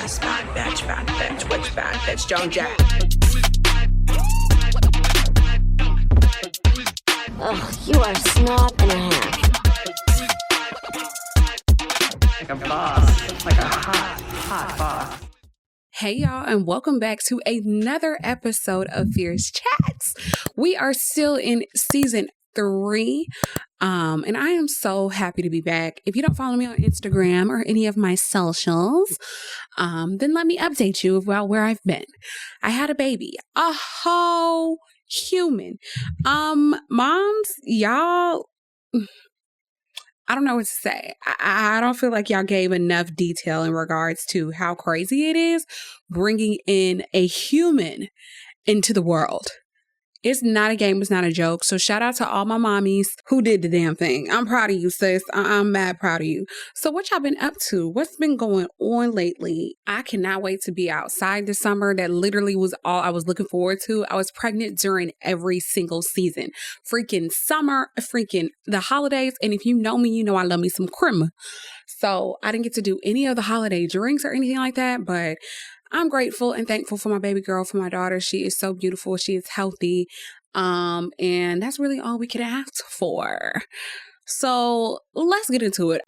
Yes, bad bitch, witch, bad bitch, Joan Jack. Ugh, you are a snob and a half. Like a boss, like a hot boss. Hey y'all, and welcome back to another episode of Fierce Chats. We are still in season 3. And I am so happy to be back. If you don't follow me on Instagram or any of my socials, then let me update you about where I've been. I had a baby, a whole human. Moms, y'all, I don't know what to say. I don't feel like y'all gave enough detail in regards to how crazy it is bringing in a human into the world. It's not a game. It's not a joke. So shout out to all my mommies who did the damn thing. I'm proud of you, sis. I'm mad proud of you. So what y'all been up to? What's been going on lately? I cannot wait to be outside this summer. That literally was all I was looking forward to. I was pregnant during every single season. Freaking summer, freaking the holidays. And if you know me, you know I love me some crema. So I didn't get to do any of the holiday drinks or anything like that, but I'm grateful and thankful for my baby girl, for my daughter. She is so beautiful. She is healthy. And that's really all we could ask for. So let's get into it.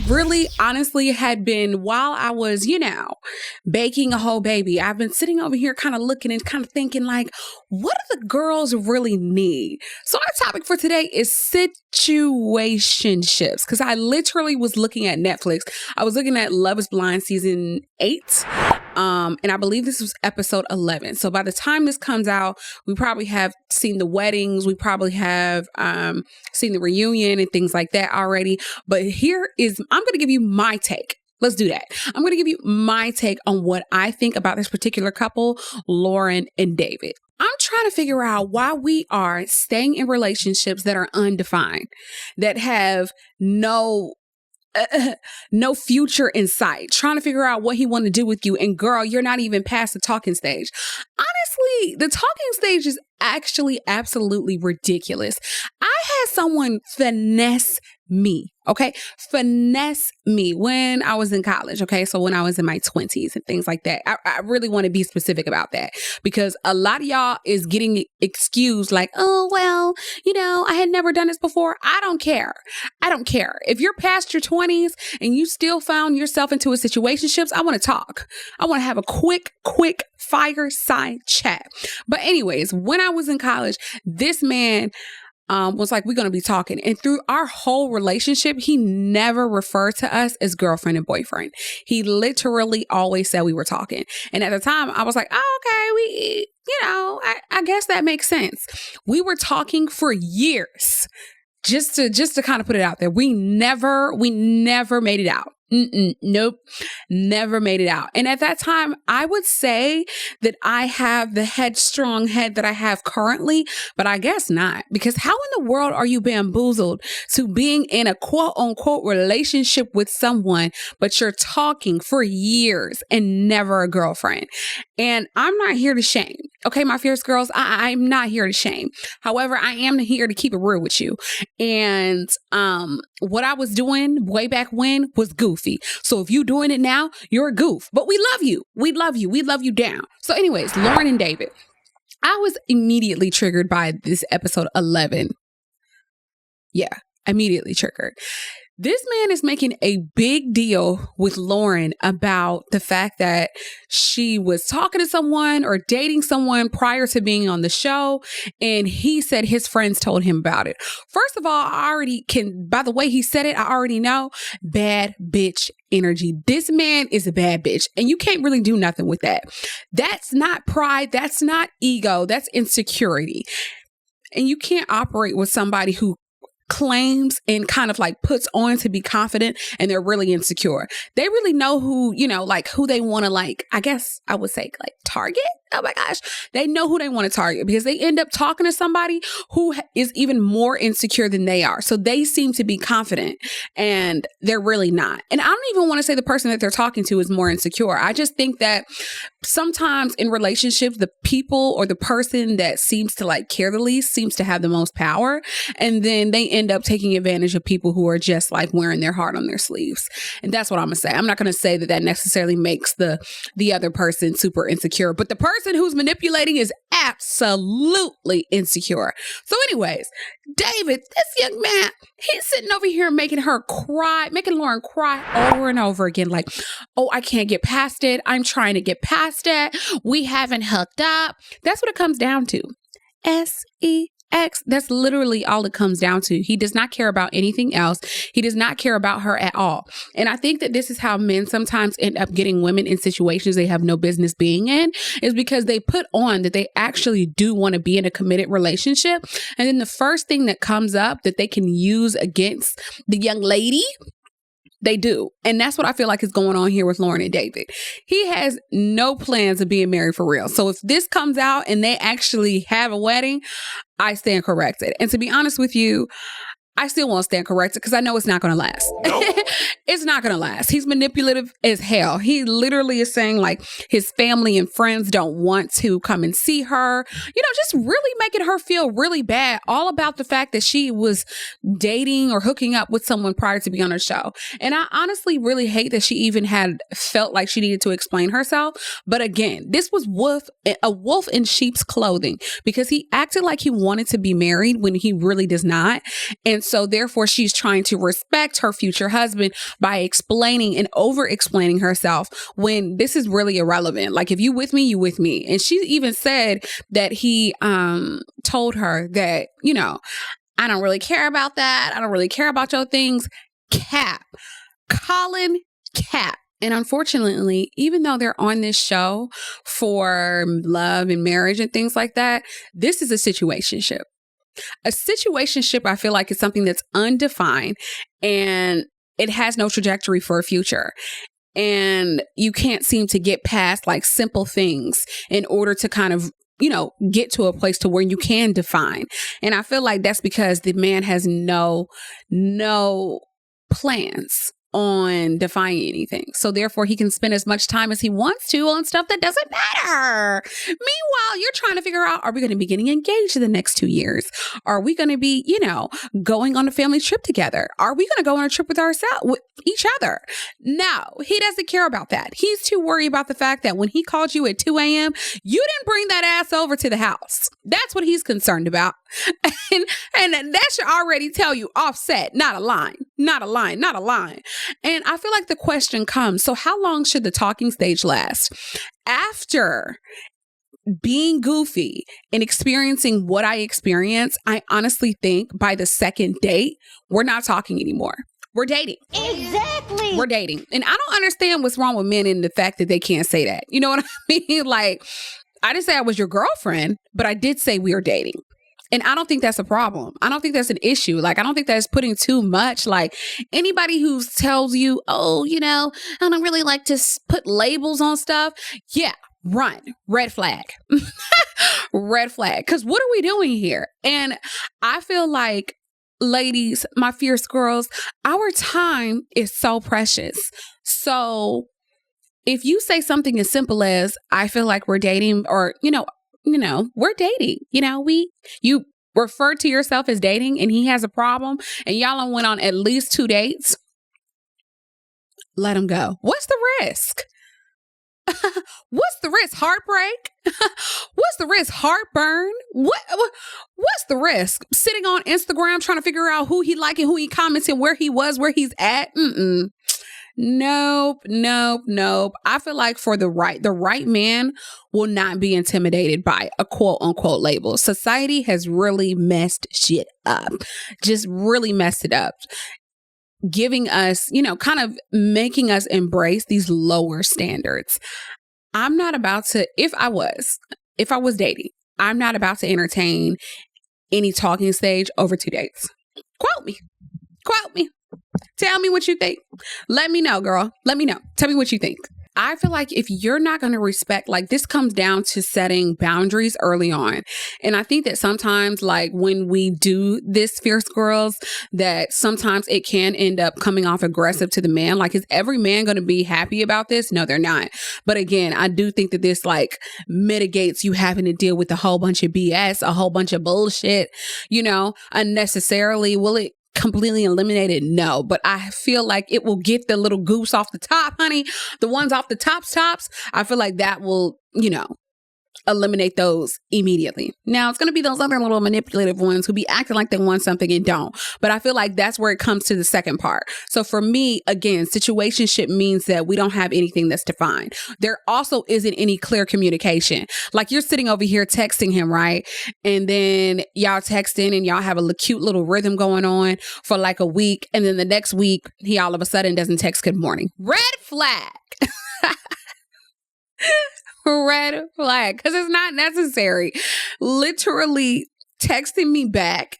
Really, honestly, had been while I was, baking a whole baby. I've been sitting over here kind of looking and kind of thinking like, what do the girls really need? So our topic for today is situationships, because I literally was looking at Netflix. I was looking at Love is Blind season 8. And I believe this was episode 11. So by the time this comes out, we probably have seen the weddings. We probably have seen the reunion and things like that already. But I'm going to give you my take. Let's do that. I'm going to give you my take on what I think about this particular couple, Lauren and David. I'm trying to figure out why we are staying in relationships that are undefined, that have no future in sight, trying to figure out what he wanted to do with you. And girl, you're not even past the talking stage. Honestly, the talking stage is actually absolutely ridiculous. I had someone finesse me, okay? Finesse me when I was in college, okay? So when I was in my 20s and things like that. I really want to be specific about that because a lot of y'all is getting excused like, oh, well, I had never done this before. I don't care. I don't care. If you're past your 20s and you still found yourself into a situationships, I want to talk. I want to have a quick fireside chat. But anyways, when I was in college, this man was like, we're going to be talking. And through our whole relationship, he never referred to us as girlfriend and boyfriend. He literally always said we were talking. And at the time I was like, oh, okay, I guess that makes sense. We were talking for years. Just to kind of put it out there. We never made it out. Nope. Never made it out. And at that time, I would say that I have the headstrong head that I have currently, but I guess not. Because how in the world are you bamboozled to being in a quote unquote relationship with someone, but you're talking for years and never a girlfriend? And I'm not here to shame. Okay, my fierce girls, I'm not here to shame. However, I am here to keep it real with you. And what I was doing way back when was goofy. So if you're doing it now, you're a goof. But we love you. We love you. We love you down. So anyways, Lauren and David. I was immediately triggered by this episode 11. Yeah, immediately triggered. This man is making a big deal with Lauren about the fact that she was talking to someone or dating someone prior to being on the show. And he said his friends told him about it. First of all, by the way he said it, I already know bad bitch energy. This man is a bad bitch and you can't really do nothing with that. That's not pride. That's not ego. That's insecurity. And you can't operate with somebody who claims and kind of like puts on to be confident and they're really insecure. They really know who, who they want to I guess I would say target. Oh my gosh. They know who they want to target because they end up talking to somebody who is even more insecure than they are. So they seem to be confident and they're really not. And I don't even want to say the person that they're talking to is more insecure. I just think that sometimes in relationships, the people or the person that seems to like care the least seems to have the most power. And then they end up taking advantage of people who are just like wearing their heart on their sleeves. And that's what I'm going to say. I'm not going to say that that necessarily makes the other person super insecure, but the person who's manipulating is absolutely insecure. So anyways, David, this young man, he's sitting over here making Lauren cry over and over again. Like, oh, I can't get past it. I'm trying to get past it. We haven't hooked up. That's what it comes down to. SEX. That's literally all it comes down to. He does not care about anything else. He does not care about her at all. And I think that this is how men sometimes end up getting women in situations they have no business being in, is because they put on that they actually do want to be in a committed relationship. And then the first thing that comes up that they can use against the young lady, they do. And that's what I feel like is going on here with Lauren and David. He has no plans of being married for real. So if this comes out and they actually have a wedding, I stand corrected. And to be honest with you, I still won't stand corrected because I know it's not going to last. Nope. It's not going to last. He's manipulative as hell. He literally is saying like his family and friends don't want to come and see her, just really making her feel really bad all about the fact that she was dating or hooking up with someone prior to being on her show. And I honestly really hate that she even had felt like she needed to explain herself. But again, this was a wolf in sheep's clothing because he acted like he wanted to be married when he really does not. And so therefore she's trying to respect her future husband by explaining and over explaining herself when this is really irrelevant. Like, if you with me, you with me. And she even said that he told her that, I don't really care about that. I don't really care about your things. Cap. Colin Cap. And unfortunately, even though they're on this show for love and marriage and things like that, this is a situationship. A situationship, I feel like, is something that's undefined and it has no trajectory for a future. And you can't seem to get past like simple things in order to kind of, get to a place to where you can define. And I feel like that's because the man has no plans on defining anything. So therefore he can spend as much time as he wants to on stuff that doesn't matter. Meanwhile, you're trying to figure out, are we going to be getting engaged in the next 2 years? Are we going to be, going on a family trip together? Are we going to go on a trip with each other? No, he doesn't care about that. He's too worried about the fact that when he called you at 2 a.m., you didn't bring that ass over to the house. That's what he's concerned about. And that should already tell you offset, not a line. And I feel like the question comes, so how long should the talking stage last? After being goofy and experiencing what I experienced, I honestly think by the second date, we're not talking anymore. We're dating. Exactly. We're dating. And I don't understand what's wrong with men in the fact that they can't say that. You know what I mean? Like, I didn't say I was your girlfriend, but I did say we are dating. And I don't think that's a problem. I don't think that's an issue. Like, I don't think that's putting too much. Like, anybody who tells you, oh, I don't really like to put labels on stuff. Yeah, run. Red flag. Red flag. Because what are we doing here? And I feel like, ladies, my fierce girls, our time is so precious. So if you say something as simple as, I feel like we're dating, or, we're dating, you refer to yourself as dating and he has a problem and y'all went on at least 2 dates, let him go. What's the risk? What's the risk? Heartbreak? What's the risk? Heartburn? What's the risk? Sitting on Instagram trying to figure out who he liked and who he commented, where he was, where he's at? Nope. I feel like for the right man will not be intimidated by a quote unquote label. Society has really messed shit up. Just really messed it up. Giving us, kind of making us embrace these lower standards. I'm not about to, if I was dating, I'm not about to entertain any talking stage over 2 dates. Quote me. Tell me what you think. Let me know, girl. Let me know. Tell me what you think. I feel like if you're not going to respect, like this comes down to setting boundaries early on. And I think that sometimes like when we do this fierce girls, that sometimes it can end up coming off aggressive to the man. Like, is every man going to be happy about this? No, they're not. But again, I do think that this like mitigates you having to deal with a whole bunch of BS, a whole bunch of bullshit, unnecessarily. Will it completely eliminated? No, but I feel like it will get the little goose off the top, honey. The ones off the tops. I feel like that will, eliminate those immediately. Now it's going to be those other little manipulative ones who be acting like they want something and don't. But I feel like that's where it comes to the second part. So for me, again, situationship means that we don't have anything that's defined. There also isn't any clear communication. Like you're sitting over here texting him, right? And then y'all texting and y'all have a cute little rhythm going on for like a week. And then the next week, he all of a sudden doesn't text good morning. Red flag. Red flag, because it's not necessary. Literally texting me back,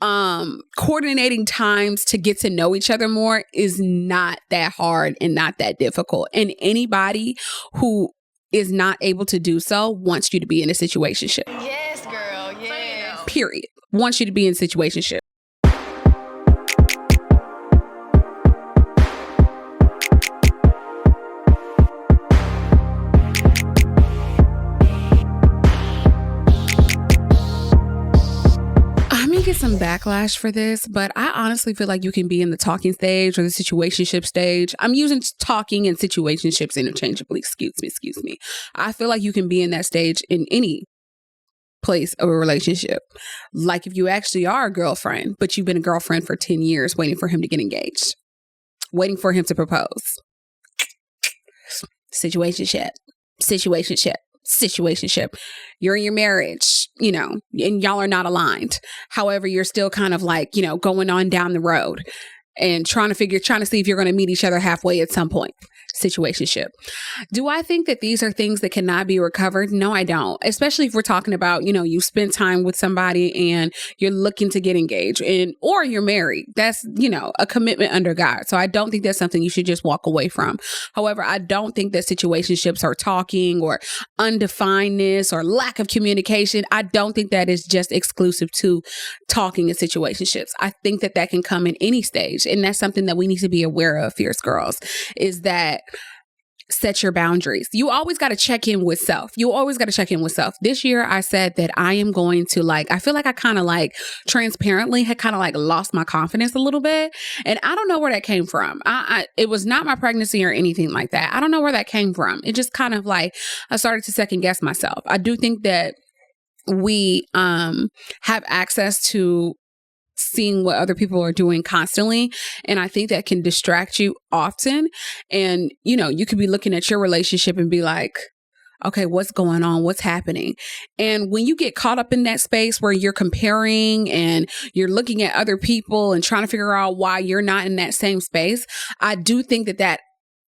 coordinating times to get to know each other more is not that hard and not that difficult. And anybody who is not able to do so wants you to be in a situationship. Yes, girl. Yes. Period. Wants you to be in a situationship. Get some backlash for this, but I honestly feel like you can be in the talking stage or the situationship stage. I'm using talking and situationships interchangeably. Excuse me. I feel like you can be in that stage in any place of a relationship. Like if you actually are a girlfriend, but you've been a girlfriend for 10 years waiting for him to get engaged, waiting for him to propose. Situationship. You're in your marriage, and y'all are not aligned. However, you're still kind of like, going on down the road and trying to see if you're going to meet each other halfway at some point. Situationship. Do I think that these are things that cannot be recovered? No, I don't. Especially if we're talking about, you spend time with somebody and you're looking to get engaged or you're married. That's, a commitment under God. So I don't think that's something you should just walk away from. However, I don't think that situationships are talking or undefinedness or lack of communication. I don't think that is just exclusive to talking and situationships. I think that can come in any stage. And that's something that we need to be aware of, fierce girls, is that set your boundaries. You always got to check in with self. This year, I said that I am going to I feel like I kind of transparently had kind of lost my confidence a little bit. And I don't know where that came from. It was not my pregnancy or anything like that. I don't know where that came from. It just kind of I started to second guess myself. I do think that we have access to seeing what other people are doing constantly. And I think that can distract you often. And, you could be looking at your relationship and be like, okay, what's going on? What's happening? And when you get caught up in that space where you're comparing and you're looking at other people and trying to figure out why you're not in that same space, I do think that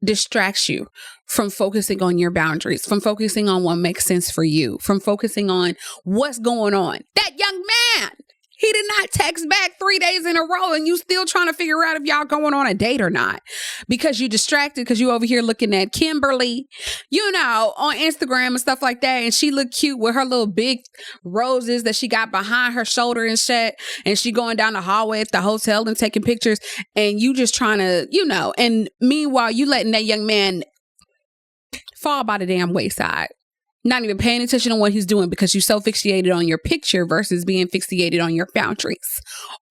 distracts you from focusing on your boundaries, from focusing on what makes sense for you, from focusing on what's going on. That young man, he did not text back 3 days in a row and you still trying to figure out if y'all going on a date or not because you distracted because you over here looking at Kimberly, on Instagram and stuff like that. And she looked cute with her little big roses that she got behind her shoulder and shit. And she going down the hallway at the hotel and taking pictures. And you just trying to, and meanwhile, you letting that young man fall by the damn wayside. Not even paying attention to what he's doing because you're so fixated on your picture versus being fixated on your boundaries,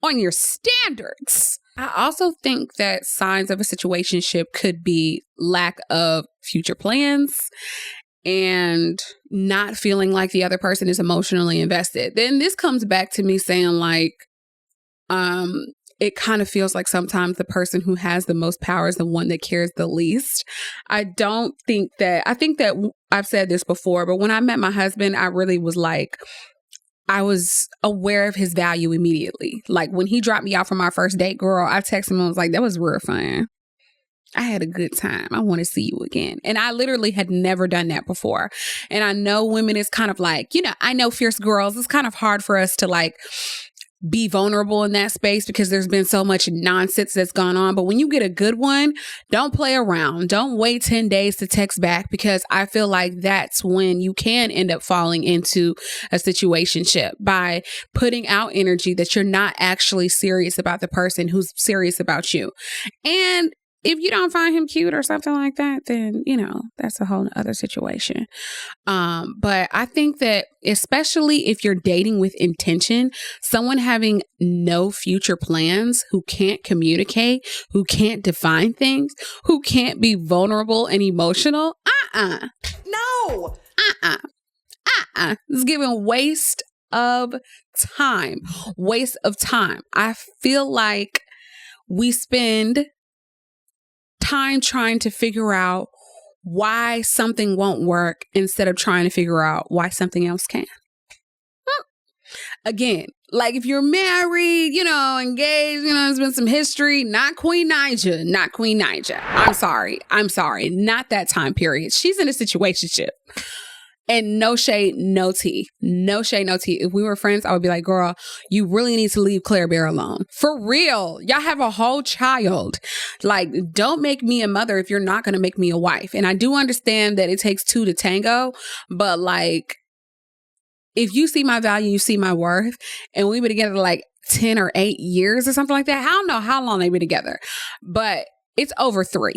on your standards. I also think that signs of a situationship could be lack of future plans and not feeling like the other person is emotionally invested. Then this comes back to me saying it kind of feels like sometimes the person who has the most power is the one that cares the least. I think that I've said this before, but when I met my husband, I really was I was aware of his value immediately. Like when he dropped me off from our first date, girl, I texted him and was like, that was real fun. I had a good time. I want to see you again. And I literally had never done that before. And I know women is kind of I know fierce girls, it's kind of hard for us to be vulnerable in that space because there's been so much nonsense that's gone on. But when you get a good one, don't play around. Don't wait 10 days to text back, because I feel like that's when you can end up falling into a situationship by putting out energy that you're not actually serious about the person who's serious about you. And if you don't find him cute or something like that, then, that's a whole other situation. But I think that especially if you're dating with intention, someone having no future plans, who can't communicate, who can't define things, who can't be vulnerable and emotional, No! It's giving waste of time. Waste of time. I feel like we spend time trying to figure out why something won't work instead of trying to figure out why something else can. Again, like if you're married, engaged, there's been some history, not Queen Naija. I'm sorry. Not that time period. She's in a situationship. And no shade, no tea. No shade, no tea. If we were friends, I would be like, girl, you really need to leave Claire Bear alone. For real. Y'all have a whole child. Like, don't make me a mother if you're not going to make me a wife. And I do understand that it takes two to tango. But like, if you see my value, you see my worth, and we've been together like 10 or 8 years or something like that. I don't know how long they've been together, but it's over 3.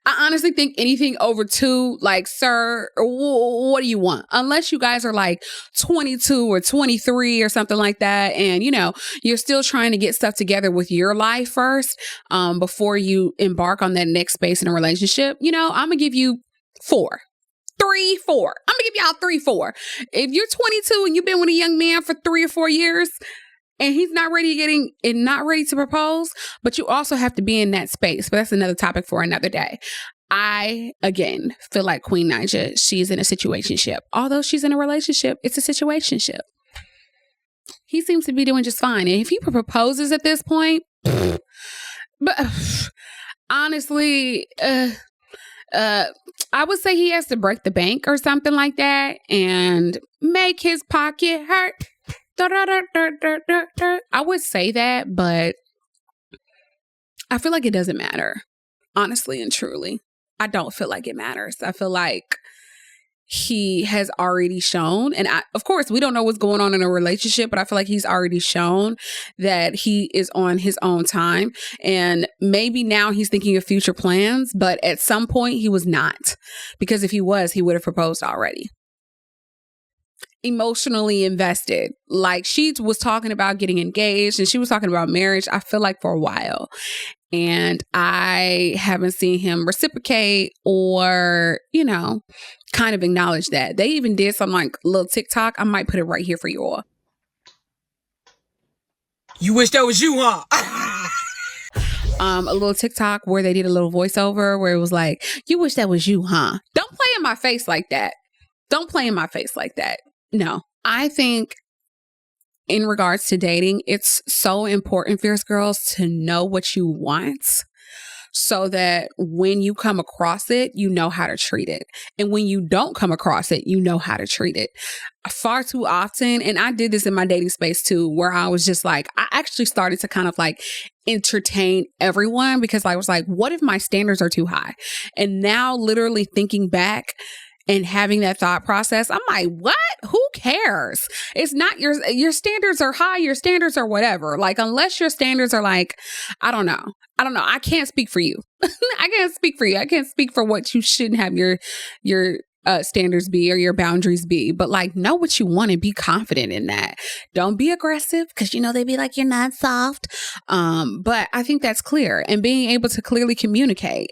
I honestly think anything over 2, like, sir, what do you want? Unless you guys are like 22 or 23 or something like that. And, you're still trying to get stuff together with your life first before you embark on that next space in a relationship. I'm going to give you 4. 3, 4. I'm going to give y'all 3, 4. If you're 22 and you've been with a young man for 3 or 4 years, and he's not ready to propose, but you also have to be in that space. But that's another topic for another day. I, again, feel like Queen Naija, she's in a situationship. Although she's in a relationship, it's a situationship. He seems to be doing just fine. And if he proposes at this point, but honestly, I would say he has to break the bank or something like that and make his pocket hurt. I would say that, but I feel like it doesn't matter. Honestly and truly, I don't feel like it matters. I feel like he has already shown, and of course, we don't know what's going on in a relationship, but I feel like he's already shown that he is on his own time. And maybe now he's thinking of future plans, but at some point he was not. Because if he was, he would have proposed already. Emotionally invested. Like, she was talking about getting engaged and she was talking about marriage, I feel like, for a while. And I haven't seen him reciprocate or, kind of acknowledge that. They even did some like little TikTok. I might put it right here for you all. You wish that was you, huh? A little TikTok where they did a little voiceover where it was like, you wish that was you, huh? Don't play in my face like that. Don't play in my face like that. No, I think in regards to dating, it's so important, fierce girls, to know what you want so that when you come across it, you know how to treat it. And when you don't come across it, you know how to treat it. Far too often, and I did this in my dating space too, where I was just like, I actually started to kind of like entertain everyone because I was like, what if my standards are too high? And now literally thinking back and having that thought process, I'm like, what? Who cares? It's not your standards are high, your standards are whatever. Like, unless your standards are like, I don't know. I can't speak for you. I can't speak for you. I can't speak for what you shouldn't have your standards be or your boundaries be. But like, know what you want and be confident in that. Don't be aggressive because they be like, you're not soft. But I think that's clear, and being able to clearly communicate.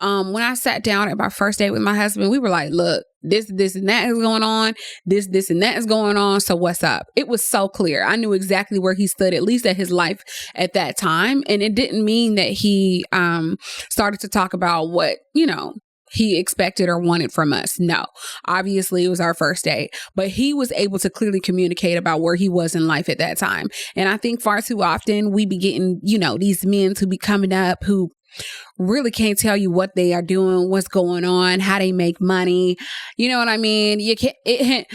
When I sat down at my first date with my husband, we were like, look, this and that is going on. This and that is going on. So what's up? It was so clear. I knew exactly where he stood, at least at his life at that time. And it didn't mean that he started to talk about what, he expected or wanted from us. No, obviously it was our first date, but he was able to clearly communicate about where he was in life at that time. And I think far too often we be getting, these men who be coming up who really can't tell you what they are doing, what's going on, how they make money. You know what I mean? You can't.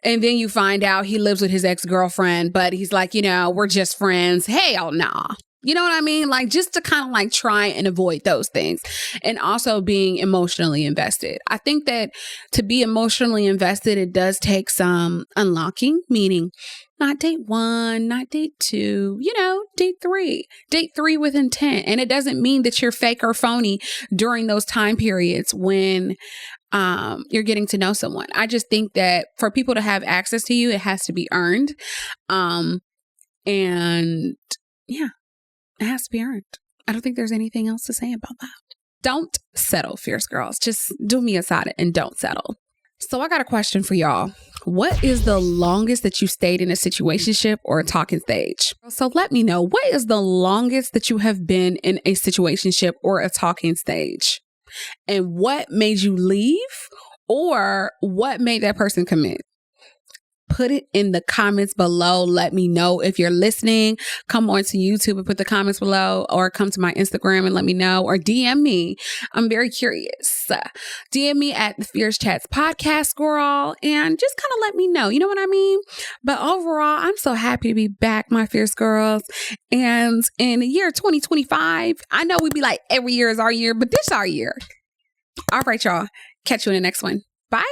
And then you find out he lives with his ex-girlfriend, but he's like, we're just friends. Hell nah. You know what I mean? Like, just to kind of like try and avoid those things. And also being emotionally invested. I think that to be emotionally invested, it does take some unlocking, meaning not date 1, not date 2, date 3. Date 3 with intent. And it doesn't mean that you're fake or phony during those time periods when you're getting to know someone. I just think that for people to have access to you, it has to be earned. And yeah. It has to be earned. I don't think there's anything else to say about that. Don't settle, fierce girls. Just do me a side and don't settle. So I got a question for y'all. What is the longest that you stayed in a situationship or a talking stage? So let me know, what is the longest that you have been in a situationship or a talking stage? And what made you leave? Or what made that person commit? Put it in the comments below. Let me know if you're listening. Come on to YouTube and put the comments below, or come to my Instagram and let me know, or DM me. I'm very curious. DM me at the Fierce Chats Podcast, girl, and just kind of let me know. You know what I mean? But overall, I'm so happy to be back, my fierce girls. And in the year 2025, I know we be like every year is our year, but this is our year. All right, y'all. Catch you in the next one. Bye.